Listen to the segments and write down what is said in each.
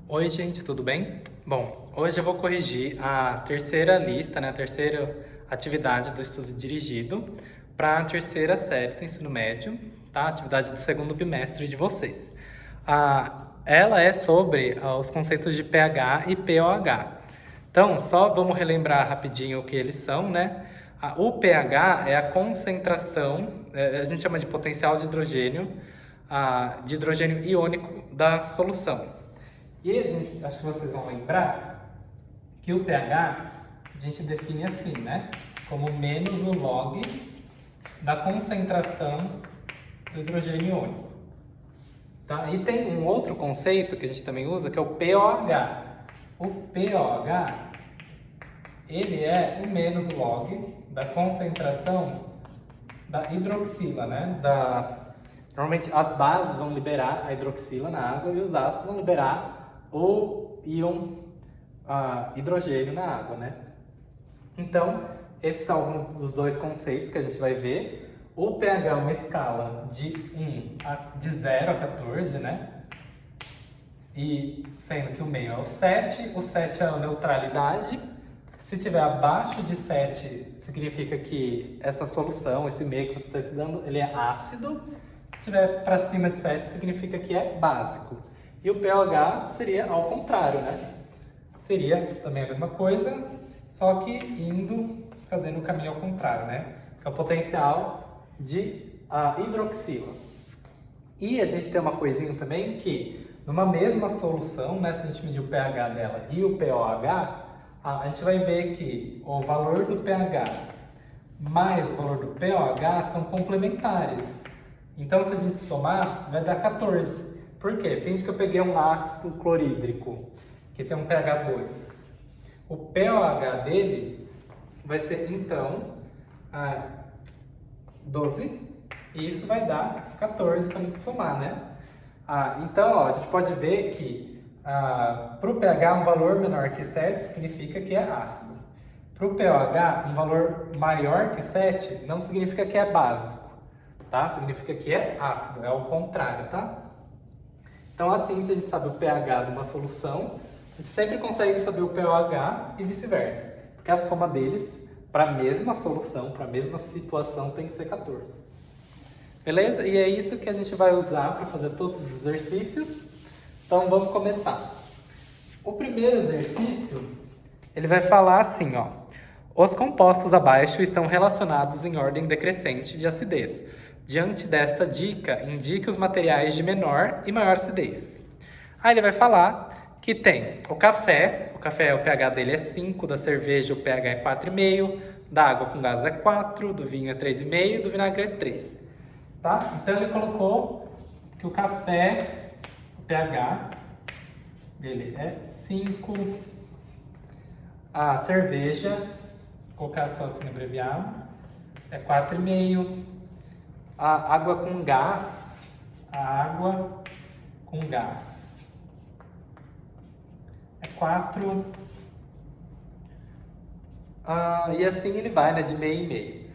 Oi, gente, tudo bem? Bom, hoje eu vou corrigir a terceira lista, a terceira atividade do estudo dirigido para a terceira série do ensino médio, tá? Atividade do segundo bimestre de vocês. Ela é sobre os conceitos de pH e pOH. Então, só vamos relembrar rapidinho o que eles são, né? O pH é a concentração, a gente chama de potencial de hidrogênio iônico da solução. E a gente, acho que vocês vão lembrar que o pH a gente define assim, né? Como menos o log da concentração do hidrogênio iônico. Tá? E tem um outro conceito que a gente também usa, que é o pOH. O pOH, ele é o menos o log da concentração da hidroxila, né? Normalmente as bases vão liberar a hidroxila na água e os ácidos vão liberar o íon hidrogênio na água, né? Então, esses são alguns dos dois conceitos que a gente vai ver. O pH é uma escala de 0 a 14, né? E sendo que o meio é o 7 é a neutralidade. Se tiver abaixo de 7, significa que essa solução, esse meio que você está estudando, ele é ácido. Se estiver para cima de 7, significa que é básico. E o pOH seria ao contrário, né? Seria também a mesma coisa, só que fazendo o caminho ao contrário, né? Que é o potencial de hidroxila. E a gente tem uma coisinha também que, numa mesma solução, né, se a gente medir o pH dela e o pOH, a gente vai ver que o valor do pH mais o valor do pOH são complementares. Então, se a gente somar, vai dar 14. Por quê? Finge que eu peguei um ácido clorídrico, que tem um pH 2. O pOH dele vai ser, então, 12. E isso vai dar 14 para a gente somar, né? Então, ó, a gente pode ver que para o pH um valor menor que 7 significa que é ácido. Para o pOH, um valor maior que 7 não significa que é básico, tá? Significa que é ácido, é o contrário, tá? Então, assim, se a gente sabe o pH de uma solução, a gente sempre consegue saber o pOH e vice-versa. Porque a soma deles, para a mesma solução, para a mesma situação, tem que ser 14. Beleza? E é isso que a gente vai usar para fazer todos os exercícios. Então, vamos começar. O primeiro exercício, ele vai falar assim, ó. Os compostos abaixo estão relacionados em ordem decrescente de acidez. Diante desta dica, indique os materiais de menor e maior acidez. Aí ele vai falar que tem o café, o pH dele é 5, da cerveja o pH é 4,5, da água com gás é 4, do vinho é 3,5, do vinagre é 3. Tá? Então ele colocou que o café, o pH dele é 5, a cerveja, vou colocar só assim abreviado, é 4,5. A água com gás, é 4. E assim ele vai, né, de meio em meio.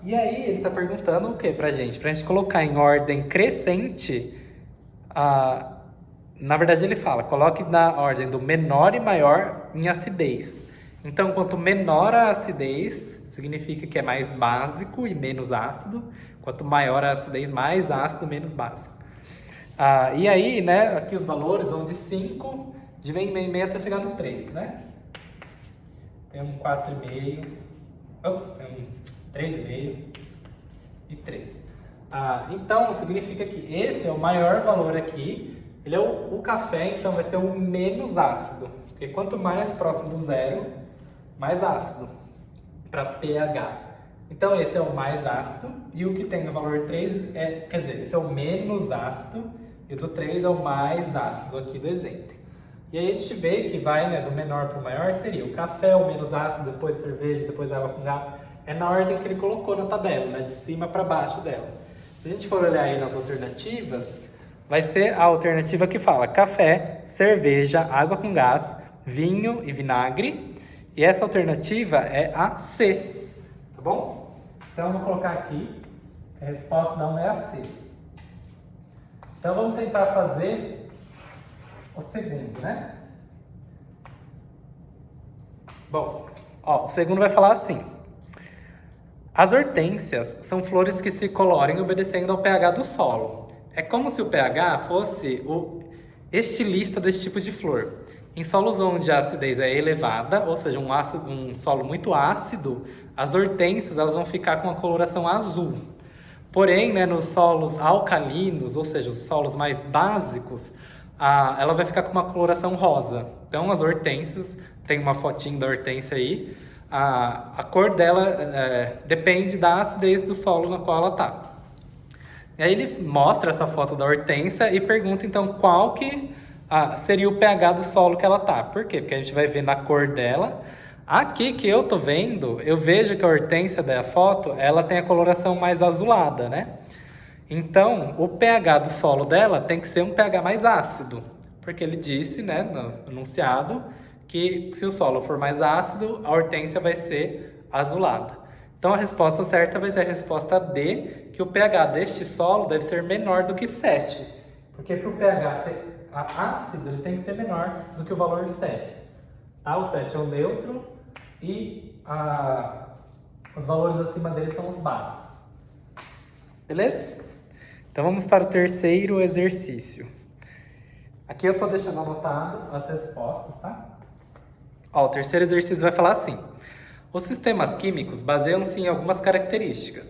E aí ele está perguntando o que pra gente? Pra gente colocar em ordem crescente, na verdade ele fala, coloque na ordem do menor e maior em acidez. Então, quanto menor a acidez, significa que é mais básico e menos ácido. Quanto maior a acidez, mais ácido, menos básico. E aí, né, aqui os valores vão de 5, de meio em meio até chegar no 3, né? Tem um 4,5, tem um 3,5 e 3. Então, significa que esse é o maior valor aqui. Ele é o café, então vai ser o menos ácido. Porque quanto mais próximo do zero, mais ácido. Para pH. Então, esse é o mais ácido. E o que tem o valor 3 quer dizer, esse é o menos ácido. E o do 3 é o mais ácido aqui do exemplo. E aí a gente vê que vai, né, do menor para o maior, seria o café, o menos ácido, depois cerveja, depois água com gás. É na ordem que ele colocou na tabela, né, de cima para baixo dela. Se a gente for olhar aí nas alternativas, vai ser a alternativa que fala café, cerveja, água com gás, vinho e vinagre. E essa alternativa é a C, tá bom? Então eu vou colocar aqui, a resposta não é a C. Então vamos tentar fazer o segundo, né? Bom, ó, o segundo vai falar assim. As hortênsias são flores que se colorem obedecendo ao pH do solo. É como se o pH fosse o estilista desse tipo de flor. Em solos onde a acidez é elevada, ou seja, um solo muito ácido, as hortênsias elas vão ficar com a coloração azul. Porém, né, nos solos alcalinos, ou seja, os solos mais básicos, ela vai ficar com uma coloração rosa. Então, as hortênsias, tem uma fotinho da hortênsia aí, a cor dela depende da acidez do solo na qual ela está. E aí ele mostra essa foto da hortênsia e pergunta então qual que seria o pH do solo que ela está. Por quê? Porque a gente vai ver na cor dela. Aqui que eu tô vendo, eu vejo que a hortênsia da foto, ela tem a coloração mais azulada, né? Então, o pH do solo dela tem que ser um pH mais ácido, porque ele disse, né, no enunciado, que se o solo for mais ácido, a hortênsia vai ser azulada. Então, a resposta certa vai ser a resposta D, que o pH deste solo deve ser menor do que 7, porque para o pH ser ácido, ele tem que ser menor do que o valor de 7. Tá? O 7 é o neutro e os valores acima dele são os básicos. Beleza? Então vamos para o terceiro exercício. Aqui eu estou deixando anotado as respostas, tá? Ó, o terceiro exercício vai falar assim. Os sistemas químicos baseiam-se em algumas características.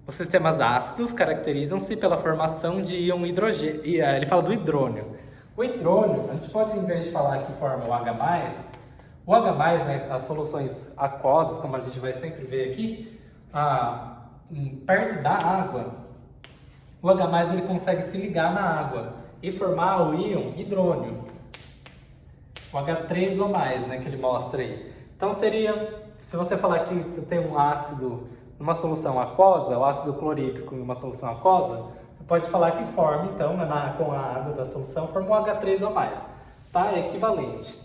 Os sistemas ácidos caracterizam-se pela formação de íon hidrogênio. Ele fala do hidrônio. O hidrônio, a gente pode, em vez de falar que forma o H+, o H+, né, as soluções aquosas, como a gente vai sempre ver aqui, perto da água, o H+, ele consegue se ligar na água e formar o íon hidrônio. O H3 ou mais, né, que ele mostra aí. Então seria, se você falar que você tem um ácido numa solução aquosa, o ácido clorídrico em uma solução aquosa, você pode falar que forma, então, com a água da solução, forma um H3 ou mais. Tá? É equivalente.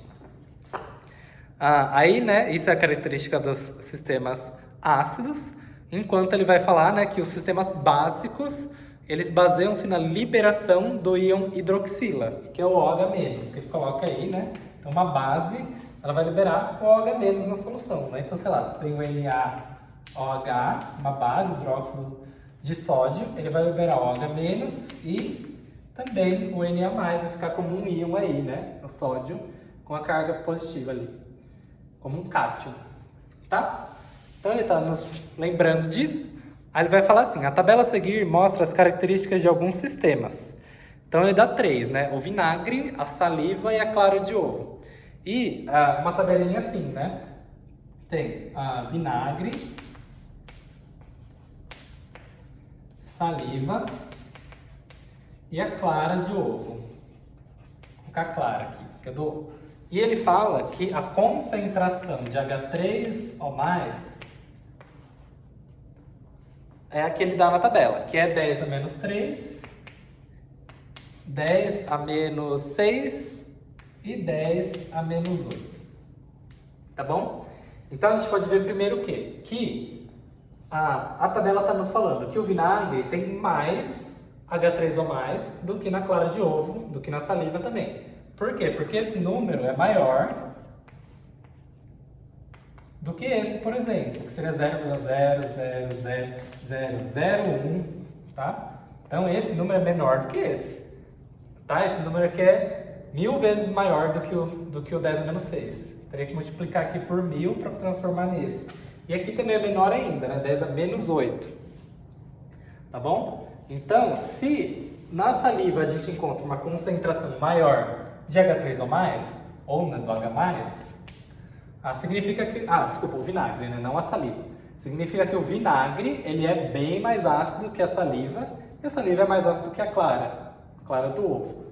Aí, né, isso é a característica dos sistemas ácidos, enquanto ele vai falar, né, que os sistemas básicos, eles baseiam-se na liberação do íon hidroxila, que é o OH-, que ele coloca aí, né? Então, uma base, ela vai liberar o OH- na solução, né? Então, sei lá, você tem o NaOH, uma base, hidróxido de sódio, ele vai liberar o OH- e também o Na+, vai ficar como um íon aí, né? O sódio com a carga positiva ali, como um cátion, tá? Então, ele está nos lembrando disso. Aí ele vai falar assim, a tabela a seguir mostra as características de alguns sistemas. Então ele dá 3, né? O vinagre, a saliva e a clara de ovo. E uma tabelinha assim, né? Tem vinagre, saliva e a clara de ovo. Vou colocar clara aqui, que eu dou. E ele fala que a concentração de H3 ou mais é a que ele dá na tabela, que é 10 a menos 3, 10 a menos 6 e 10 a menos 8. Tá bom? Então a gente pode ver primeiro o quê? Que a tabela está nos falando que o vinagre tem mais H3 ou mais do que na clara de ovo, do que na saliva também. Por quê? Porque esse número é maior do que esse, por exemplo, que seria 0,0000001, tá? Então esse número é menor do que esse, tá? Esse número aqui é 1000 vezes maior do que o 10 a menos 6. Teria que multiplicar aqui por 1000 para transformar nesse. E aqui também é menor ainda, né? 10 a menos 8. Tá bom? Então, se na saliva a gente encontra uma concentração maior de H3 ou mais, ou do H+, significa que... desculpa, o vinagre, né? Não a saliva. Significa que o vinagre, ele é bem mais ácido que a saliva, e a saliva é mais ácida que a clara do ovo.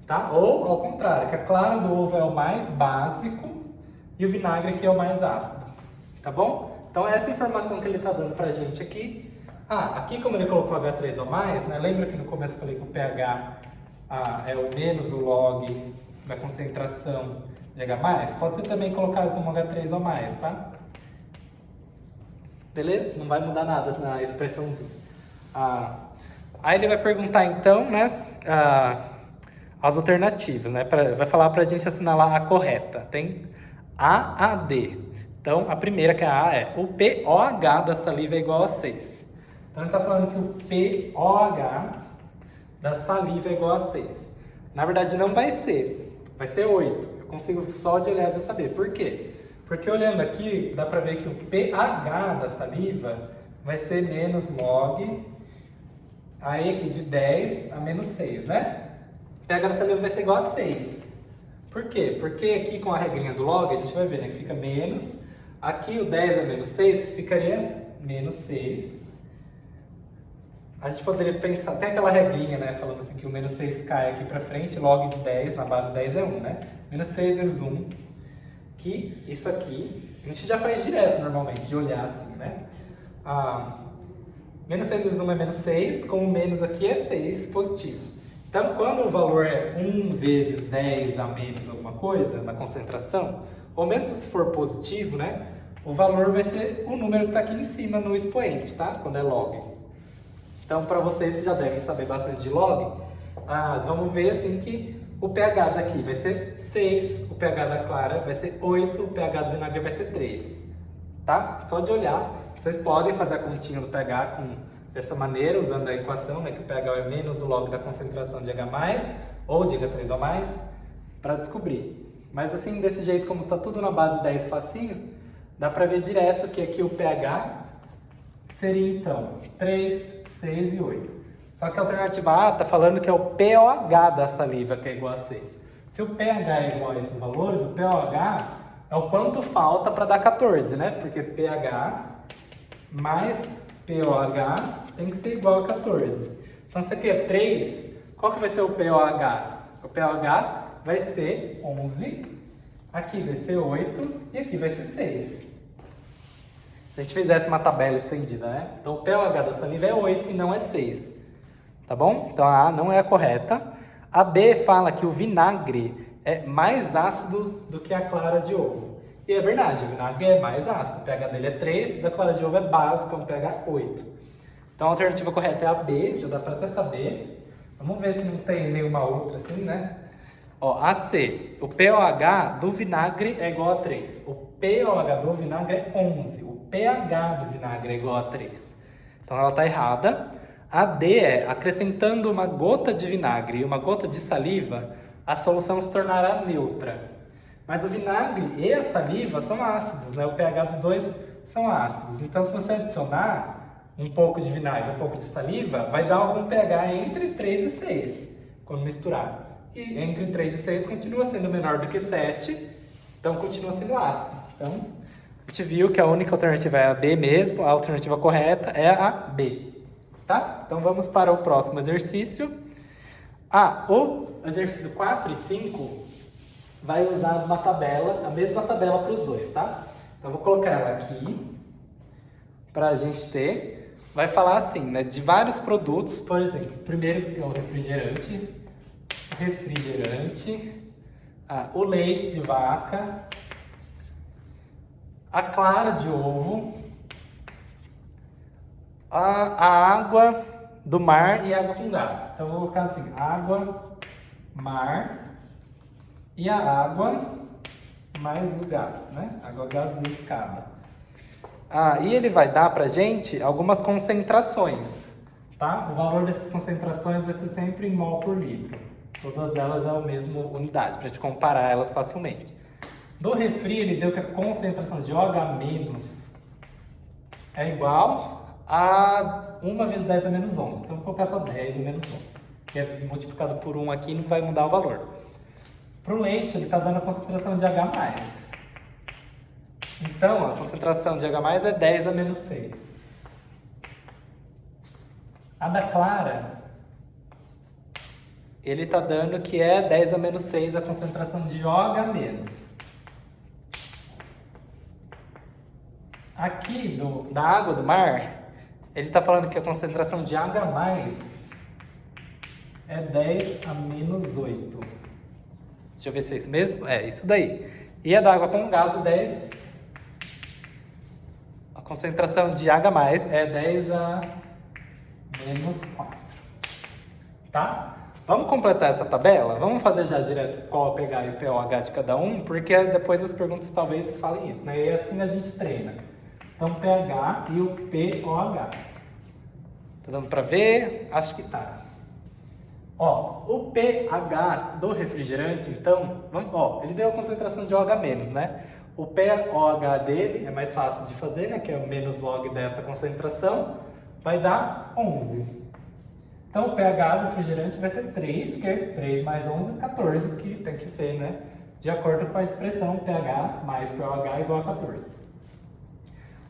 Tá? Ou, ao contrário, que a clara do ovo é o mais básico e o vinagre aqui é o mais ácido. Tá bom? Então, essa informação que ele está dando pra gente aqui. Aqui como ele colocou H3 ou mais, né? Lembra que no começo eu falei que o pH é o menos o log da concentração de H+, pode ser também colocado como H3 ou mais, tá? Beleza? Não vai mudar nada na expressãozinha. Aí ele vai perguntar então, né, as alternativas, né? Vai falar para a gente assinalar a correta. Tem A, A, D. Então, a primeira, que é a A, é o pOH da saliva é igual a 6. Então, ele está falando que o pOH da saliva é igual a 6. Na verdade, não vai ser. Vai ser 8. Eu consigo só de olhar já saber. Por quê? Porque olhando aqui, dá para ver que o pH da saliva vai ser menos log, aí aqui de 10 a menos 6, né? O pH da saliva vai ser igual a 6. Por quê? Porque aqui com a regrinha do log, a gente vai ver, né, que fica menos. Aqui o 10 a menos 6 ficaria menos 6. A gente poderia pensar, tem aquela regrinha, né, falando assim que o menos 6 cai aqui pra frente, log de 10, na base 10 é 1, né? Menos 6 vezes 1, que isso aqui, a gente já faz direto normalmente, de olhar assim, né? Menos 6 vezes 1 é menos 6, com o menos aqui é 6 positivo. Então, quando o valor é 1 vezes 10 a menos alguma coisa, na concentração, ou mesmo se for positivo, né, o valor vai ser o número que está aqui em cima no expoente, tá? Quando é log. Então, para vocês já devem saber bastante de log, vamos ver assim que o pH daqui vai ser 6, o pH da clara vai ser 8, o pH do vinagre vai ser 3, tá? Só de olhar, vocês podem fazer a continha do pH dessa maneira, usando a equação, né, que o pH é menos o log da concentração de H+, ou de H3O+, para descobrir. Mas assim, desse jeito, como está tudo na base 10 facinho, dá para ver direto que aqui o pH seria então 3, 6 e 8. Só que a alternativa A está falando que é o pOH da saliva que é igual a 6. Se o pH é igual a esses valores, o pOH é o quanto falta para dar 14, né? Porque pH mais pOH tem que ser igual a 14. Então, isso aqui é 3. Qual que vai ser o pOH? O pOH vai ser 11, aqui vai ser 8 e aqui vai ser 6. Se a gente fizesse uma tabela estendida, né? Então, o pOH da saliva é 8 e não é 6. Tá bom? Então, a A não é a correta. A B fala que o vinagre é mais ácido do que a clara de ovo. E é verdade, o vinagre é mais ácido. O pH dele é 3, da clara de ovo é básico, é um pH 8. Então, a alternativa correta é a B, já dá para até saber. Vamos ver se não tem nenhuma outra assim, né? Ó, a C, o pOH do vinagre é igual a 3. O pOH do vinagre é 11. O pH do vinagre é igual a 3. Então, ela está errada. A D é, acrescentando uma gota de vinagre e uma gota de saliva, a solução se tornará neutra. Mas o vinagre e a saliva são ácidos, né? O pH dos dois são ácidos. Então, se você adicionar um pouco de vinagre e um pouco de saliva, vai dar algum pH entre 3 e 6, quando misturar. E entre 3 e 6 continua sendo menor do que 7, então continua sendo ácido. Então, a gente viu que a única alternativa é a B mesmo, a alternativa correta é a B. Tá? Então, vamos para o próximo exercício. O exercício 4 e 5 vai usar uma tabela, a mesma tabela para os dois, tá? Então, eu vou colocar ela aqui para a gente ter. Vai falar assim, né? De vários produtos, por exemplo, primeiro é o refrigerante, o leite de vaca, a clara de ovo, a água do mar e água com gás. Então, eu vou colocar assim, água, mar e a água mais o gás, né? Água gasificada. E ele vai dar pra gente algumas concentrações, tá? O valor dessas concentrações vai ser sempre em mol por litro. Todas elas é a mesma unidade, pra gente comparar elas facilmente. Do refri, ele deu que a concentração de OH- é igual a 1 vezes 10 a menos 11. Então, vou colocar só 10 a menos 11, que é multiplicado por 1 aqui, não vai mudar o valor. Para o leite, ele está dando a concentração de H+. Então, a concentração de H+, é 10 a menos 6. A da clara, ele está dando que é 10 a menos 6 a concentração de OH-. Aqui, da água do mar, ele está falando que a concentração de H+ é 10 a menos 8. Deixa eu ver se é isso mesmo. É, isso daí. E a da água com gás é 10. A concentração de H+ é 10 a menos 4. Tá? Vamos completar essa tabela? Vamos fazer já direto qual é o pH e o pOH de cada um, porque depois as perguntas talvez falem isso, né? E assim a gente treina. Então, pH e o pOH. Tá dando para ver? Acho que tá. Ó, o pH do refrigerante, então, ele deu a concentração de OH-, né? O pOH dele é mais fácil de fazer, né? Que é o menos log dessa concentração, vai dar 11. Então, o pH do refrigerante vai ser 3, que é 3 mais 11, 14, que tem que ser, né? De acordo com a expressão pH mais pOH igual a 14.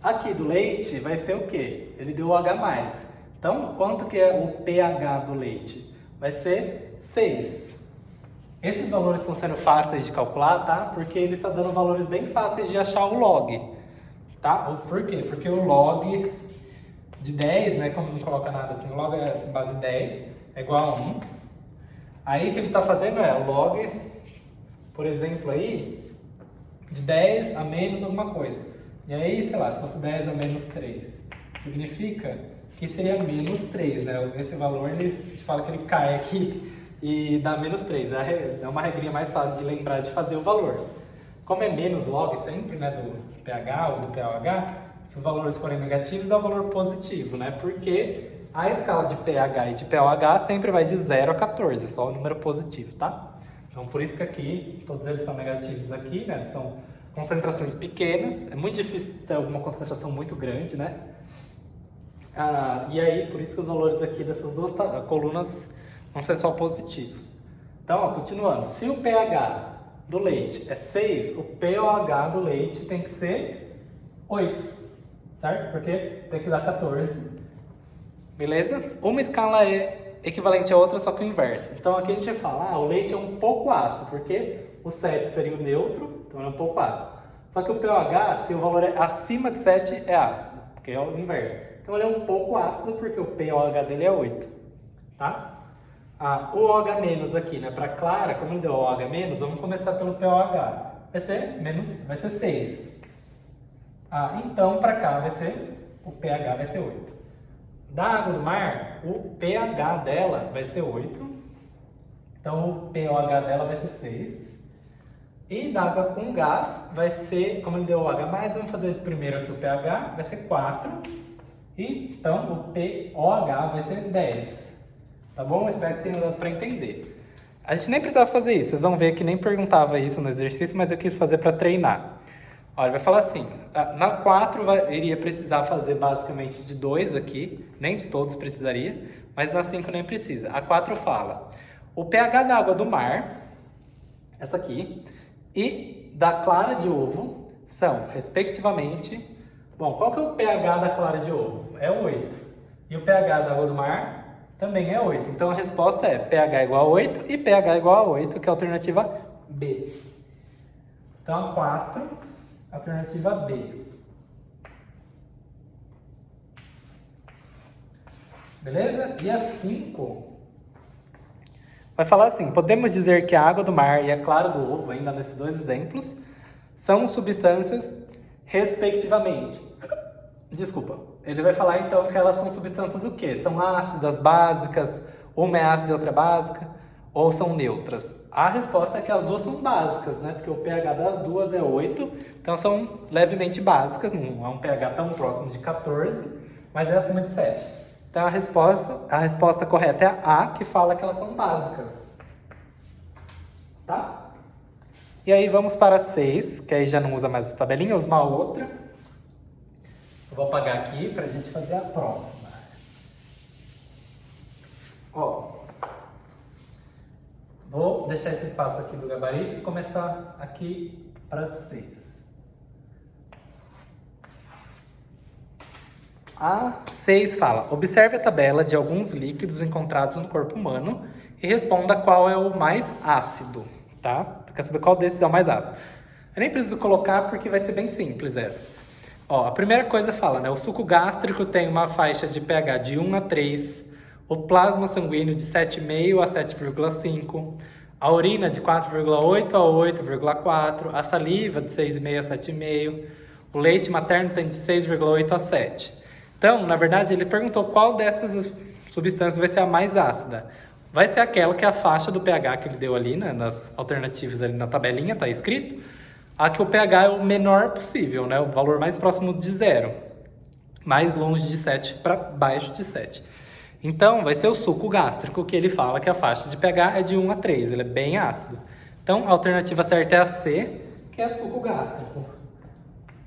Aqui do leite vai ser o quê? Ele deu OH+. Então, quanto que é o pH do leite? Vai ser 6. Esses valores estão sendo fáceis de calcular, tá? Porque ele está dando valores bem fáceis de achar o log, tá? Por quê? Porque o log de 10, né, como não coloca nada assim, o log é base 10, é igual a 1. Aí o que ele está fazendo é o log, por exemplo, aí, de 10 a menos alguma coisa. E aí, sei lá, se fosse 10 a menos 3, significa que seria menos 3, né? Esse valor, a gente fala que ele cai aqui e dá menos 3. É uma regrinha mais fácil de lembrar de fazer o valor. Como é menos log sempre, né, do pH ou do pOH, se os valores forem negativos, dá um valor positivo, né? Porque a escala de pH e de pOH sempre vai de 0 a 14, só o número positivo, tá? Então, por isso que aqui, todos eles são negativos aqui, né? São concentrações pequenas, é muito difícil ter alguma concentração muito grande, né? E aí, por isso que os valores aqui dessas duas colunas vão ser só positivos. Então, ó, continuando, se o pH do leite é 6, o pOH do leite tem que ser 8. Certo? Porque tem que dar 14. Beleza? Uma escala é equivalente a outra, só que o inverso. Então aqui a gente vai falar, o leite é um pouco ácido, porque o 7 seria o neutro, então é um pouco ácido. Só que o pOH, se o valor é acima de 7, é ácido, porque é o inverso. Então ele é um pouco ácido, porque o pOH dele é 8. Tá? O OH- aqui, né? Para clara, como ele deu OH-, vamos começar pelo pOH. Vai ser 6. Então, para cá o pH vai ser 8. Da água do mar, o pH dela vai ser 8. Então, o pOH dela vai ser 6. E da água com gás vai ser, como ele deu OH+, vamos fazer primeiro aqui o pH, vai ser 4. E, então, o pOH vai ser 10. Tá bom? Espero que tenha dado para entender. A gente nem precisava fazer isso. Vocês vão ver que nem perguntava isso no exercício, mas eu quis fazer para treinar. Olha, vai falar assim, na 4 iria precisar fazer basicamente de 2 aqui, nem de todos precisaria, mas na 5 nem precisa. A 4 fala, o pH da água do mar, essa aqui, e da clara de ovo são, respectivamente, qual que é o pH da clara de ovo? É 8. E o pH da água do mar também é 8. Então a resposta é pH igual a 8 e pH igual a 8, que é a alternativa B. Então a 4... alternativa B. Beleza? E a 5 vai falar assim, podemos dizer que a água do mar e a clara do ovo, ainda nesses dois exemplos, são substâncias respectivamente. Desculpa. Ele vai falar então que elas são substâncias o quê? São ácidas, básicas, uma é ácida e outra é básica, ou são neutras? A resposta é que as duas são básicas, né? Porque o pH das duas é 8, então são levemente básicas, não é um pH tão próximo de 14, mas é acima de 7. Então a resposta correta é a A, que fala que elas são básicas. Tá? E aí vamos para 6, que aí já não usa mais essa tabelinha, usa uma outra. Eu vou apagar aqui para a gente fazer a próxima. Ó. Vou deixar esse espaço aqui do gabarito e começar aqui para 6. A 6 fala, observe a tabela de alguns líquidos encontrados no corpo humano e responda qual é o mais ácido, tá? Quer saber qual desses é o mais ácido. Eu nem preciso colocar porque vai ser bem simples essa. Ó, a primeira coisa fala, né? O suco gástrico tem uma faixa de pH de 1 a 3, o plasma sanguíneo de 7,5 a 7,5, a urina de 4,8 a 8,4, a saliva de 6,5 a 7,5, o leite materno tem de 6,8 a 7. Então, na verdade, ele perguntou qual dessas substâncias vai ser a mais ácida. vai ser aquela que é a faixa do pH que ele deu ali, né, nas alternativas ali na tabelinha, tá escrito. A que o pH é o menor possível, né, o valor mais próximo de zero, mais longe de 7 para baixo de 7. Então, vai ser o suco gástrico, que ele fala que a faixa de pH é de 1 a 3, ele é bem ácido. Então, a alternativa certa é a C, que é suco gástrico.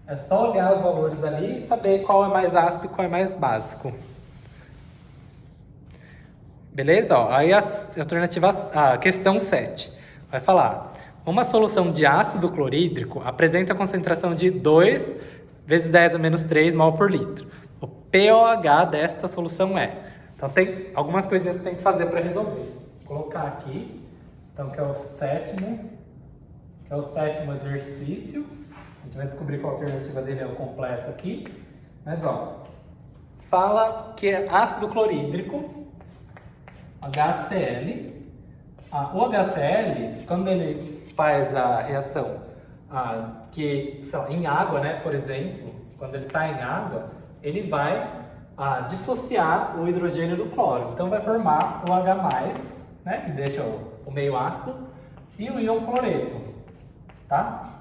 É só olhar os valores ali e saber qual é mais ácido e qual é mais básico. Beleza? Ó, aí a alternativa, a questão 7, vai falar: uma solução de ácido clorídrico apresenta a concentração de 2 vezes 10 a menos 3 mol por litro. O pOH desta solução é... Então, tem algumas coisinhas que tem que fazer para resolver. Vou colocar aqui, então, que é o sétimo exercício. A gente vai descobrir qual a alternativa dele é o completo aqui. Mas, ó, fala que é ácido clorídrico, HCl. O HCl, quando ele faz a reação que, sei lá, em água, né, por exemplo, quando ele está em água, ele vai dissociar o hidrogênio do cloro. Então vai formar o H+, né, que deixa o meio ácido, e o íon cloreto, tá?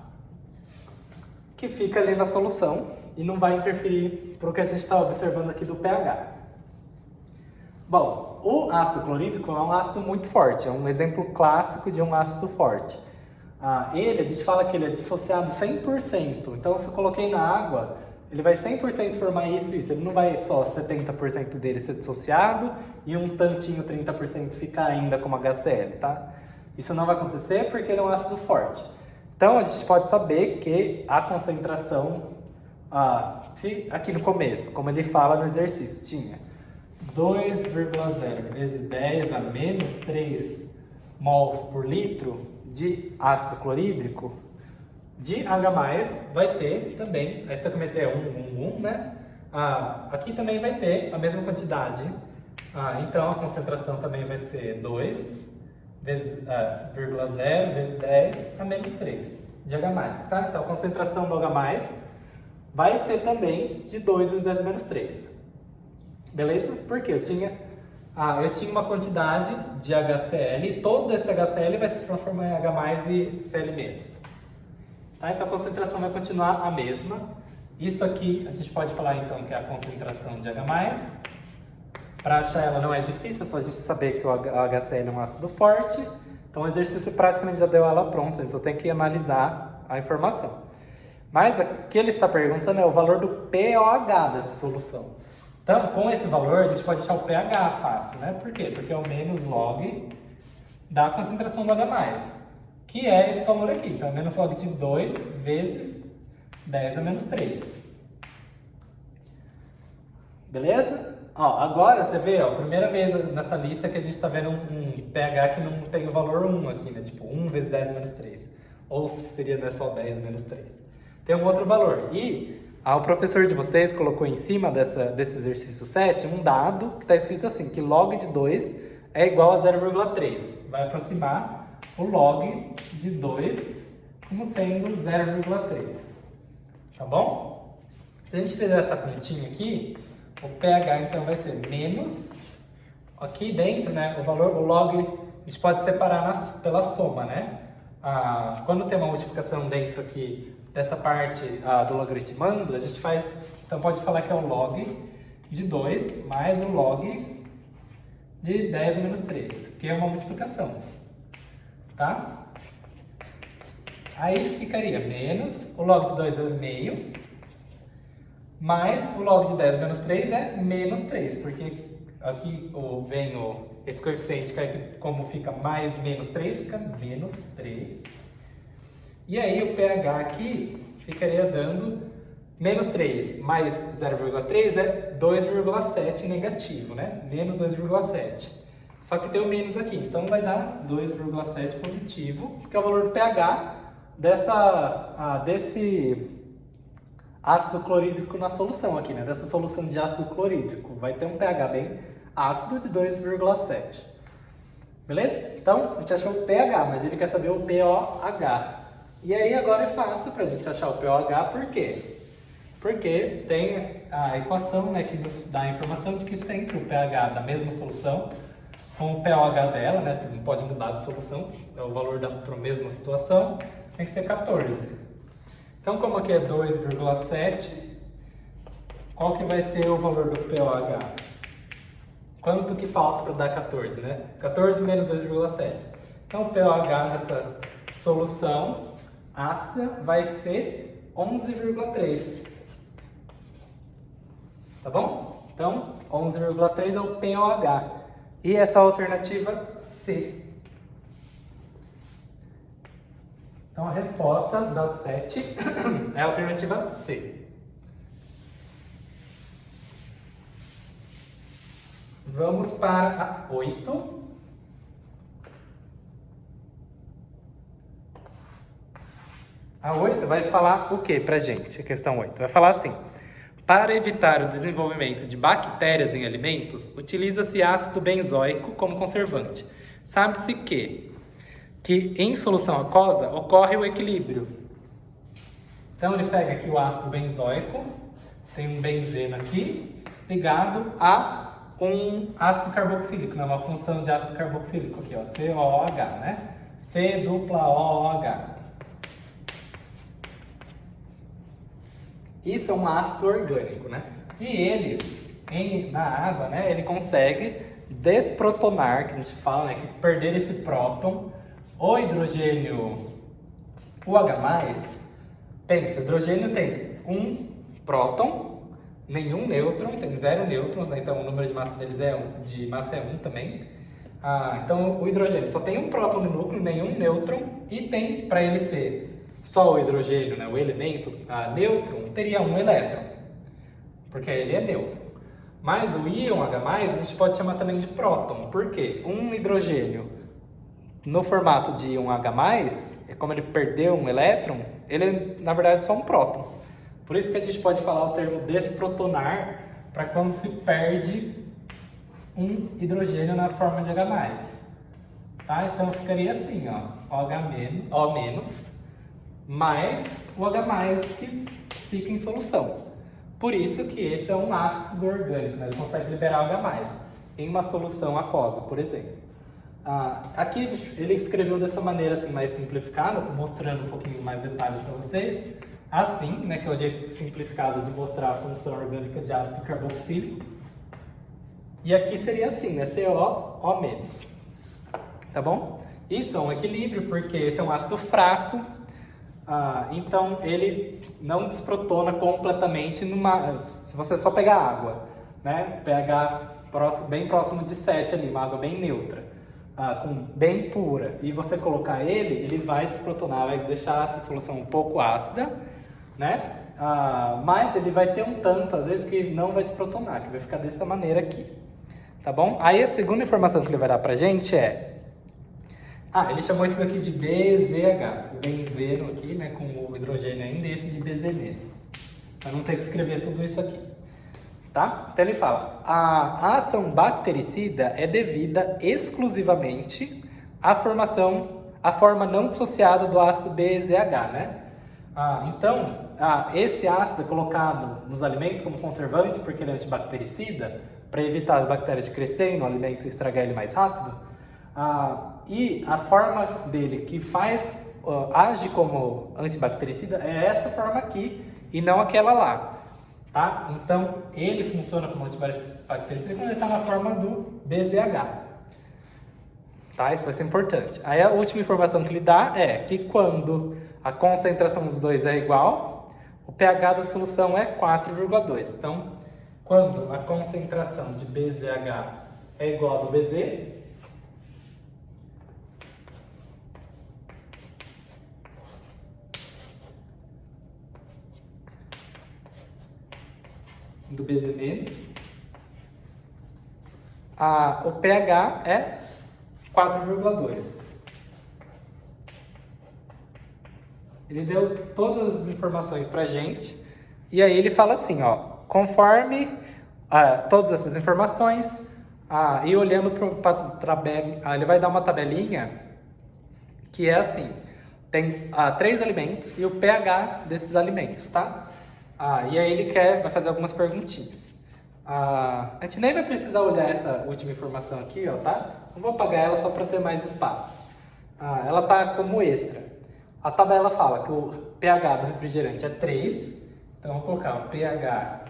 Que fica ali na solução e não vai interferir para o que a gente está observando aqui do pH. Bom, o ácido clorídrico é um ácido muito forte, é um exemplo clássico de um ácido forte. A gente fala que ele é dissociado 100%, então se eu coloquei na água, ele vai 100% formar isso e isso, ele não vai só 70% dele ser dissociado e um tantinho, 30% ficar ainda como HCl, tá? Isso não vai acontecer porque ele é um ácido forte. Então a gente pode saber que a concentração, se aqui no começo, como ele fala no exercício, tinha 2,0 vezes 10 a menos 3 mols por litro de ácido clorídrico, de H+, vai ter também, a estequiometria é 1, né? Aqui também vai ter a mesma quantidade, então a concentração também vai ser 2 vezes, 0 vezes 10 a menos 3 de H+, tá? Então a concentração do H+, vai ser também de 2 vezes 10 a menos 3. Beleza? Porque eu tinha uma quantidade de HCl e todo esse HCl vai se transformar em H+ e Cl-. Tá? Então a concentração vai continuar a mesma. Isso aqui a gente pode falar então que é a concentração de H+. Para achar ela não é difícil, é só a gente saber que o HCl é um ácido forte. Então o exercício praticamente já deu ela pronta, a gente só tem que analisar a informação. Mas o que ele está perguntando é o valor do pOH dessa solução. Então, com esse valor, a gente pode achar o pH fácil, né? Por quê? Porque é o menos log da concentração do H+, que é esse valor aqui. Então, é menos log de 2 vezes 10 a menos 3. Beleza? Ó, agora você vê, ó, primeira vez nessa lista que a gente está vendo um pH que não tem o valor 1 aqui, né? Tipo, 1 vezes 10 a menos 3. Ou seria só 10 a menos 3. Tem um outro valor. E o professor de vocês colocou em cima desse exercício 7 um dado que está escrito assim, que log de 2 é igual a 0,3. Vai aproximar o log de 2 como sendo 0,3. Tá bom? Se a gente fizer essa continha aqui, o pH então vai ser menos, aqui dentro, né, o log a gente pode separar pela soma, né? Quando tem uma multiplicação dentro aqui dessa parte do logaritmando, a gente faz, então pode falar que é o log de 2 mais o log de 10 a menos 3, que é uma multiplicação, tá? Aí ficaria menos, o log de 2 é meio, mais o log de 10 a menos 3 é menos 3, porque aqui vem esse coeficiente que aqui, como fica mais menos 3, fica menos 3. E aí o pH aqui ficaria dando menos 3 mais 0,3 é 2,7 negativo, né? Menos 2,7. Só que tem o menos aqui, então vai dar 2,7 positivo, que é o valor do pH desse ácido clorídrico na solução aqui, né? Dessa solução de ácido clorídrico. Vai ter um pH bem ácido de 2,7. Beleza? Então, a gente achou o pH, mas ele quer saber o pOH. E aí agora é fácil para a gente achar o pOH, por quê? Porque tem a equação, né, que nos dá a informação de que sempre o pH da mesma solução com o pH dela, né? Não pode mudar de solução, é o valor para a mesma situação, tem que ser 14. Então, como aqui é 2,7, qual que vai ser o valor do pOH? Quanto que falta para dar 14, né? 14 menos 2,7. Então, o pOH nessa solução ácida vai ser 11,3. Tá bom? Então, 11,3 é o pOH. E essa alternativa C. Então, a resposta das 7 é a alternativa C. Vamos para a 8. A 8 vai falar o que pra gente? A questão 8 vai falar assim: para evitar o desenvolvimento de bactérias em alimentos, utiliza-se ácido benzoico como conservante. Sabe-se que em solução aquosa ocorre o equilíbrio. Então ele pega aqui o ácido benzoico, tem um benzeno aqui, ligado a um ácido carboxílico, né? Uma função de ácido carboxílico aqui, ó, COOH, né? C-OOH. Isso é um ácido orgânico, né? E ele, na água, né, ele consegue desprotonar, que a gente fala, né, que perder esse próton. O hidrogênio, o H+, pensa, o hidrogênio tem um próton, nenhum nêutron, tem 0 nêutrons, né? Então o número de massa deles é 1 também. Então o hidrogênio só tem um próton no núcleo, nenhum nêutron, e tem, para ele ser só o hidrogênio, né, o elemento nêutron, teria um elétron, porque ele é nêutron. Mas o íon H+, a gente pode chamar também de próton, porque um hidrogênio no formato de íon H+, como ele perdeu um elétron, ele é, na verdade, só um próton. Por isso que a gente pode falar o termo desprotonar para quando se perde um hidrogênio na forma de H+. Tá? Então ficaria assim, ó, O- mais o H+, que fica em solução. Por isso que esse é um ácido orgânico, né? Ele consegue liberar o H+, em uma solução aquosa, por exemplo. Aqui ele escreveu dessa maneira assim, mais simplificada, estou mostrando um pouquinho mais detalhes para vocês. Assim, né, que é o jeito simplificado de mostrar a função orgânica de ácido carboxílico. E aqui seria assim, né, COO-. Tá bom? Isso é um equilíbrio, porque esse é um ácido fraco, então ele não desprotona completamente se você só pegar água, né, pegar bem próximo de 7 ali, uma água bem neutra, bem pura, e você colocar ele vai desprotonar, vai deixar essa solução um pouco ácida, né? Mas ele vai ter um tanto, às vezes, que não vai desprotonar, que vai ficar dessa maneira aqui, tá bom? Aí a segunda informação que ele vai dar pra gente é... ele chamou isso daqui de BZH, o benzeno aqui, né, com o hidrogênio ainda, e esse de BZ-, pra não ter que escrever tudo isso aqui, tá? Então ele fala, a ação bactericida é devida exclusivamente à forma não dissociada do ácido BZH, né? Então, esse ácido é colocado nos alimentos como conservante, porque ele é antibactericida, para evitar as bactérias de crescerem no alimento e estragar ele mais rápido. E a forma dele que age como antibactericida é essa forma aqui e não aquela lá. Tá? Então, ele funciona como antibactericida quando ele está na forma do BZH. Tá? Isso vai ser importante. Aí a última informação que ele dá é que quando a concentração dos dois é igual, o pH da solução é 4,2. Então, quando a concentração de BZH é igual a do BZ, do BZ-, o pH é 4,2. Ele deu todas as informações pra gente e aí ele fala assim, ó, conforme todas essas informações e olhando para a tabela, ele vai dar uma tabelinha que é assim, tem 3 alimentos e o pH desses alimentos, tá? E aí ele vai fazer algumas perguntinhas. A gente nem vai precisar olhar essa última informação aqui, ó, tá? Eu vou apagar ela só para ter mais espaço. Ela está como extra. A tabela fala que o pH do refrigerante é 3. Então, eu vou colocar o pH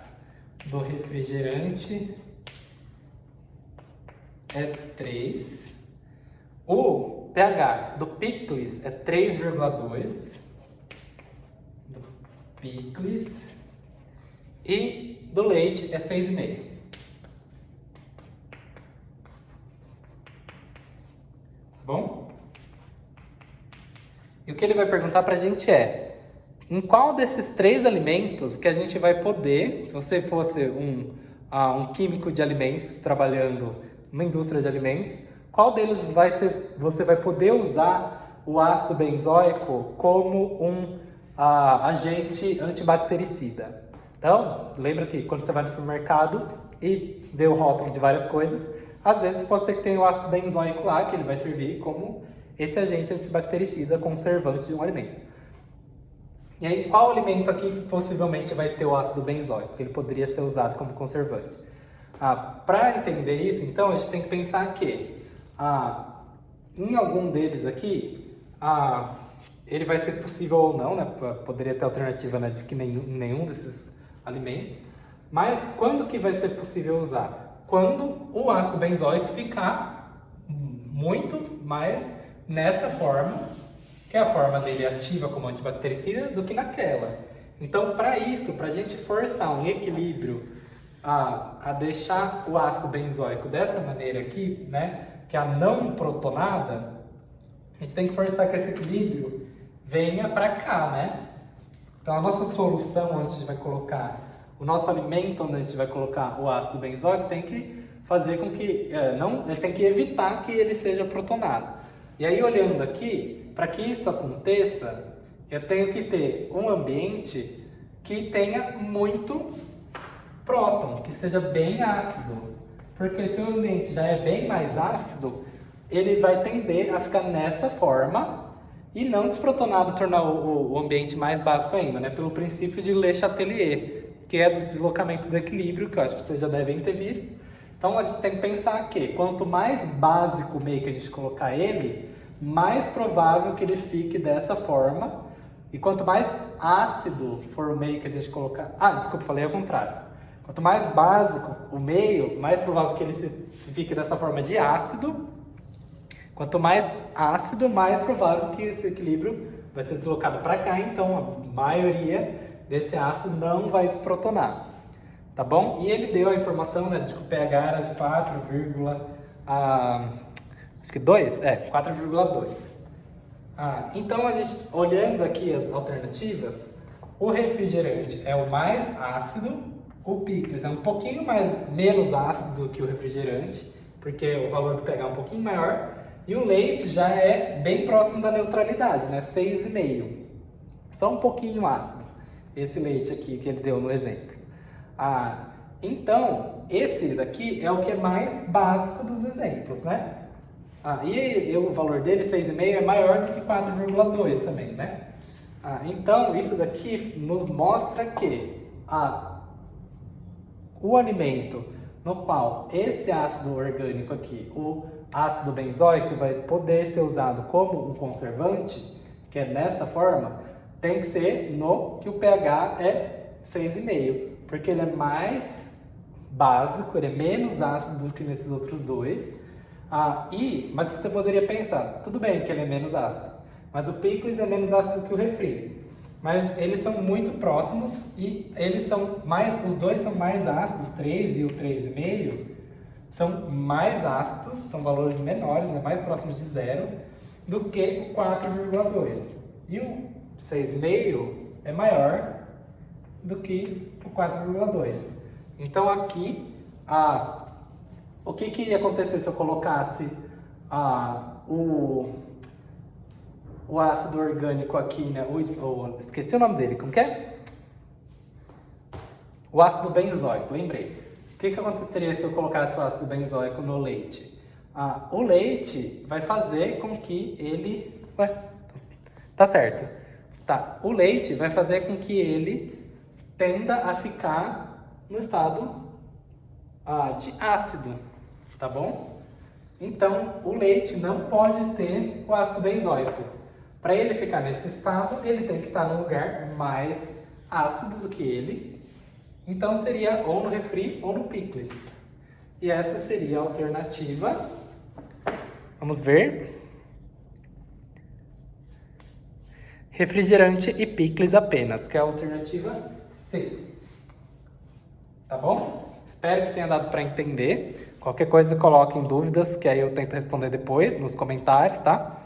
do refrigerante é 3. O pH do picles é 3,2. Do picles. E do leite é 6,5. Bom? E o que ele vai perguntar pra gente é: em qual desses 3 alimentos que a gente vai poder, se você fosse um químico de alimentos trabalhando numa indústria de alimentos, qual deles você vai poder usar o ácido benzoico como um agente antibactericida? Então, lembra que quando você vai no supermercado e vê o rótulo de várias coisas, às vezes pode ser que tenha o ácido benzoico lá, que ele vai servir como esse agente antibactericida, conservante de um alimento. E aí, qual alimento aqui que possivelmente vai ter o ácido benzoico, que ele poderia ser usado como conservante? Para entender isso, então, a gente tem que pensar que em algum deles aqui, ele vai ser possível ou não, né? Poderia ter alternativa, né, de que nenhum desses alimentos. Mas quando que vai ser possível usar? Quando o ácido benzoico ficar muito mais nessa forma, que é a forma dele ativa como antibactericida, do que naquela. Então, para isso, para a gente forçar um equilíbrio a deixar o ácido benzoico dessa maneira aqui, né, que é a não protonada, a gente tem que forçar que esse equilíbrio venha para cá, né? Então, a nossa solução, onde a gente vai colocar o nosso alimento, onde a gente vai colocar o ácido benzoico, tem que fazer com que, ele tem que evitar que ele seja protonado. E aí, olhando aqui, para que isso aconteça, eu tenho que ter um ambiente que tenha muito próton, que seja bem ácido. Porque se o ambiente já é bem mais ácido, ele vai tender a ficar nessa forma e não desprotonado, tornar o ambiente mais básico ainda, né? Pelo princípio de Le Chatelier, que é do deslocamento do equilíbrio, que eu acho que vocês já devem ter visto. Então a gente tem que pensar que quanto mais básico o meio que a gente colocar ele, mais provável que ele fique dessa forma. E quanto mais ácido for o meio que a gente colocar... desculpa, falei ao contrário. Quanto mais básico o meio, mais provável que ele se fique dessa forma de ácido. Quanto mais ácido, mais provável que esse equilíbrio vai ser deslocado para cá. Então a maioria desse ácido não vai se protonar. Tá bom? E ele deu a informação, né, de que o pH era de 4,2. 4,2. Então, a gente, olhando aqui as alternativas, o refrigerante é o mais ácido, o picles é um pouquinho menos ácido do que o refrigerante, porque o valor do pH é um pouquinho maior, e o leite já é bem próximo da neutralidade, né, 6,5. Só um pouquinho ácido, esse leite aqui que ele deu no exemplo. Então, esse daqui é o que é mais básico dos exemplos, né? E o valor dele, 6,5, é maior do que 4,2 também, né? Então, isso daqui nos mostra que o alimento no qual esse ácido orgânico aqui, o ácido benzoico, vai poder ser usado como um conservante, que é dessa forma, tem que ser no que o pH é 6,5, porque ele é mais básico, ele é menos ácido do que nesses outros dois. Mas você poderia pensar, tudo bem que ele é menos ácido, mas o picles é menos ácido que o refri. Mas eles são muito próximos e os dois são mais ácidos, 3 e o 3,5 são mais ácidos, são valores menores, né, mais próximos de zero, do que o 4,2. E o 6,5 é maior do que o 4,2. Então aqui, o que ia acontecer se eu colocasse o ácido orgânico aqui, né? Esqueci o nome dele, como que é? O ácido benzoico, lembrei. O que aconteceria se eu colocasse o ácido benzoico no leite? O leite vai fazer com que ele... tá certo. Tá, o leite vai fazer com que ele tenda a ficar no estado de ácido, tá bom? Então, o leite não pode ter o ácido benzoico. Para ele ficar nesse estado, ele tem que estar num lugar mais ácido do que ele. Então, seria ou no refri ou no picles. E essa seria a alternativa. Vamos ver. Refrigerante e picles apenas, que é a alternativa C. Tá bom? Espero que tenha dado para entender. Qualquer coisa coloquem dúvidas, que aí eu tento responder depois nos comentários, tá?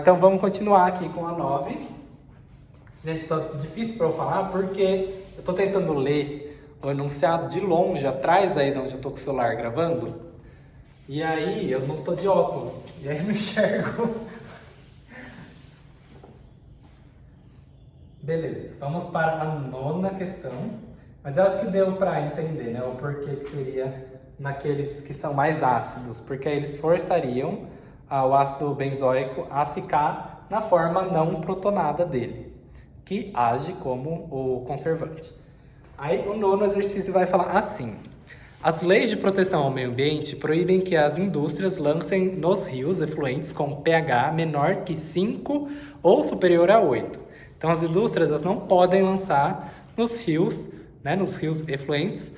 Então vamos continuar aqui com a 9. Gente, tá difícil para eu falar porque eu tô tentando ler o enunciado de longe, atrás aí de onde eu tô com o celular gravando. E aí eu não tô de óculos, e aí eu não enxergo. Beleza, vamos para a 9ª questão. Mas eu acho que deu para entender, né, o porquê que seria naqueles que são mais ácidos, porque aí eles forçariam o ácido benzoico a ficar na forma não protonada dele, que age como o conservante. Aí o 9º exercício vai falar assim: as leis de proteção ao meio ambiente proíbem que as indústrias lancem nos rios efluentes com pH menor que 5 ou superior a 8. Então as indústrias elas não podem lançar nos rios, né, nos rios efluentes,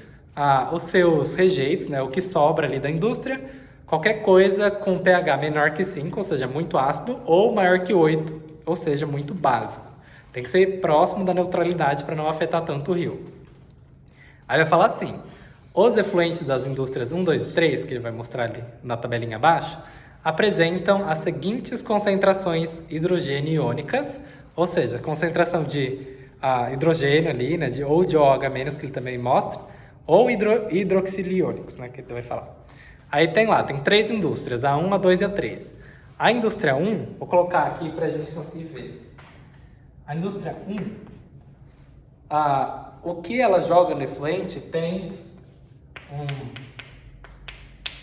os seus rejeitos, né, o que sobra ali da indústria, qualquer coisa com pH menor que 5, ou seja, muito ácido, ou maior que 8, ou seja, muito básico. Tem que ser próximo da neutralidade para não afetar tanto o rio. Aí vai falar assim: os efluentes das indústrias 1, 2 e 3, que ele vai mostrar ali na tabelinha abaixo, apresentam as seguintes concentrações hidrogênio iônicas, ou seja, concentração de hidrogênio ali, né, ou de OH-, que ele também mostra, ou hidroxiliônicos, né, que ele vai falar. Aí tem 3 indústrias, a 1, a 2 e a 3. A indústria 1, vou colocar aqui para a gente conseguir ver. A indústria 1, o que ela joga no efluente tem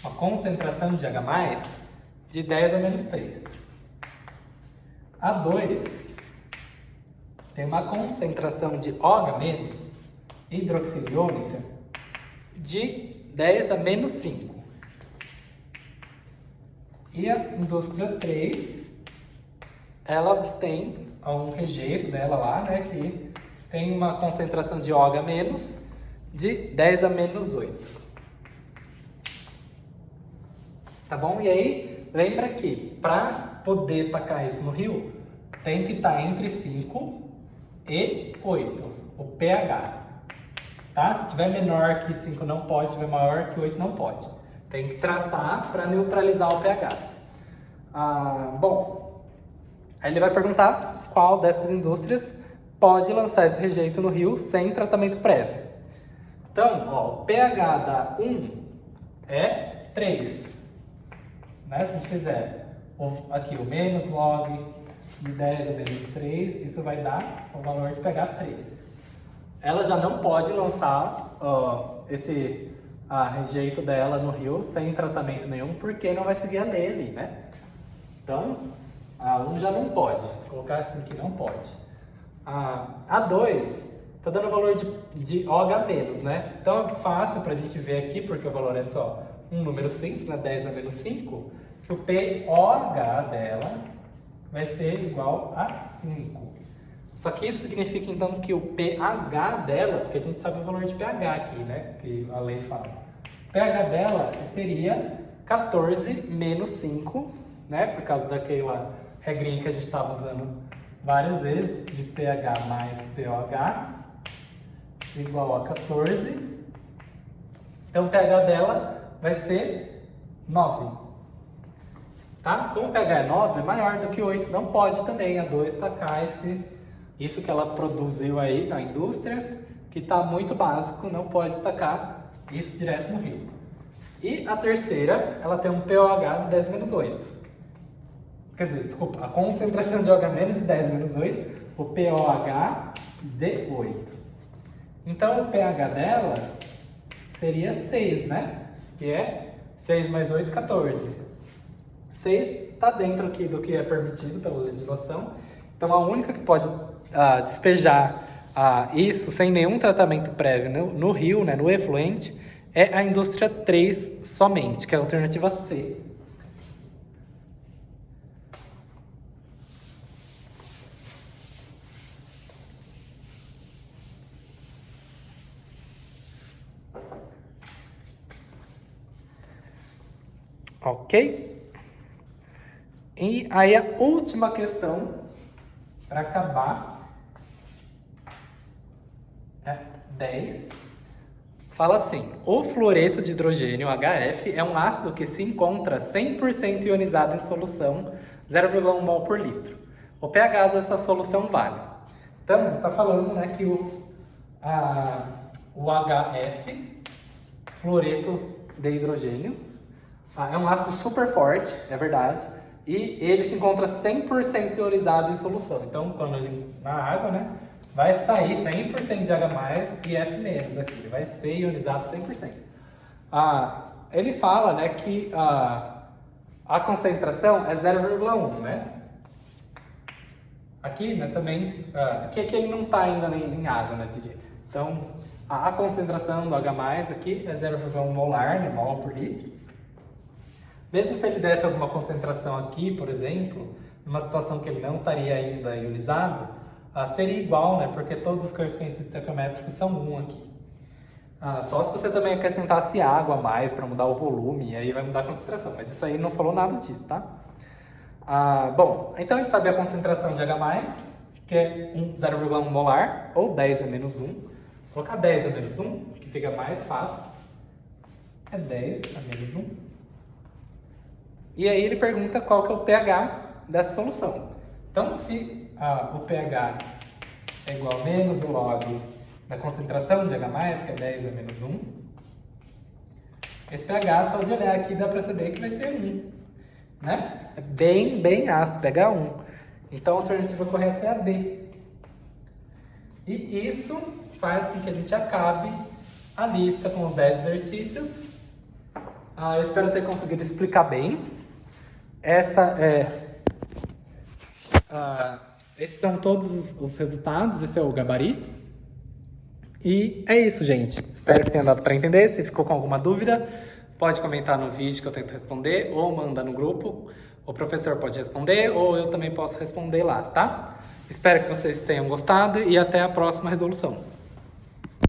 uma concentração de H+, de 10 a menos 3. A 2 tem uma concentração de OH- hidroxiliônica de 10 a menos 5. E a indústria 3, ela tem um rejeito dela lá, né, que tem uma concentração de OH- de 10 a menos 8. Tá bom? E aí, lembra que para poder tacar isso no rio, tem que estar entre 5 e 8, o pH. Tá? Se tiver menor que 5 não pode, se tiver maior que 8 não pode. Tem que tratar para neutralizar o pH. Bom, aí ele vai perguntar qual dessas indústrias pode lançar esse rejeito no rio sem tratamento prévio. Então, o pH da 1 é 3. Né? Se a gente fizer aqui o menos log de 10 a menos 3, isso vai dar o valor de pH 3. Ela já não pode lançar esse rejeito dela no rio sem tratamento nenhum, porque não vai seguir a lei ali, né? Então, a 1 já não pode, vou colocar assim que não pode. A 2 está dando o valor de OH-, né? Então é fácil para a gente ver aqui, porque o valor é só um número simples, né? 10 a menos 5, que o pOH dela vai ser igual a 5. Só que isso significa então que o pH dela, porque a gente sabe o valor de pH aqui, né, que a lei fala. O pH dela seria 14 menos 5, né, por causa daquela regrinha que a gente estava usando várias vezes, de pH mais pOH, igual a 14. Então o pH dela vai ser 9. Tá? Como o pH é 9, é maior do que 8, não pode também a 2 tacar isso que ela produziu aí na indústria, que está muito básico, não pode tacar isso direto no rio. E a terceira, ela tem um pOH de 10 menos 8. Quer dizer, desculpa, a concentração de OH- de 10 menos 8, o pOH de 8. Então o pH dela seria 6, né? Que é 6 mais 8, 14. 6 está dentro aqui do que é permitido pela legislação. Então a única que pode despejar isso sem nenhum tratamento prévio no rio, né, no efluente, é a indústria 3 somente, que é a alternativa C. Ok? E aí a última questão, para acabar, é 10. Fala assim: o fluoreto de hidrogênio, HF, é um ácido que se encontra 100% ionizado em solução, 0,1 mol por litro. O pH dessa solução vale. Então, está falando, né, que o HF, fluoreto de hidrogênio, é um ácido super forte, é verdade, e ele se encontra 100% ionizado em solução. Então, quando ele na água, né, vai sair 100% de H+, e F- aqui, ele vai ser ionizado 100%. Ele fala, né, que a concentração é 0,1, né? Aqui, né, também, aqui ele não está ainda em água, né, diria. Então, a concentração do H+, aqui é 0,1 molar, né, mol por litro. Mesmo se ele desse alguma concentração aqui, por exemplo, numa situação que ele não estaria ainda ionizado, seria igual, né? Porque todos os coeficientes estequiométricos são 1 aqui. Só se você também acrescentasse água a mais para mudar o volume, e aí vai mudar a concentração. Mas isso aí não falou nada disso, tá? Bom, então a gente sabe a concentração de H+, que é 0,1 molar, ou 10 a menos 1. Vou colocar 10 a menos 1, que fica mais fácil. É 10 a menos 1. E aí ele pergunta qual que é o pH dessa solução. Então, se o pH é igual a menos o log da concentração de H+, que é 10 a menos 1, esse pH, só de olhar aqui, dá para saber que vai ser 1. Né? É bem ácido, pH 1. Então, a alternativa correta é a D. E isso faz com que a gente acabe a lista com os 10 exercícios. Eu espero ter conseguido explicar bem. Esses são todos os resultados, esse é o gabarito. E é isso, gente. Espero que tenha dado para entender. Se ficou com alguma dúvida, pode comentar no vídeo que eu tento responder, ou manda no grupo. O professor pode responder, ou eu também posso responder lá, tá? Espero que vocês tenham gostado e até a próxima resolução.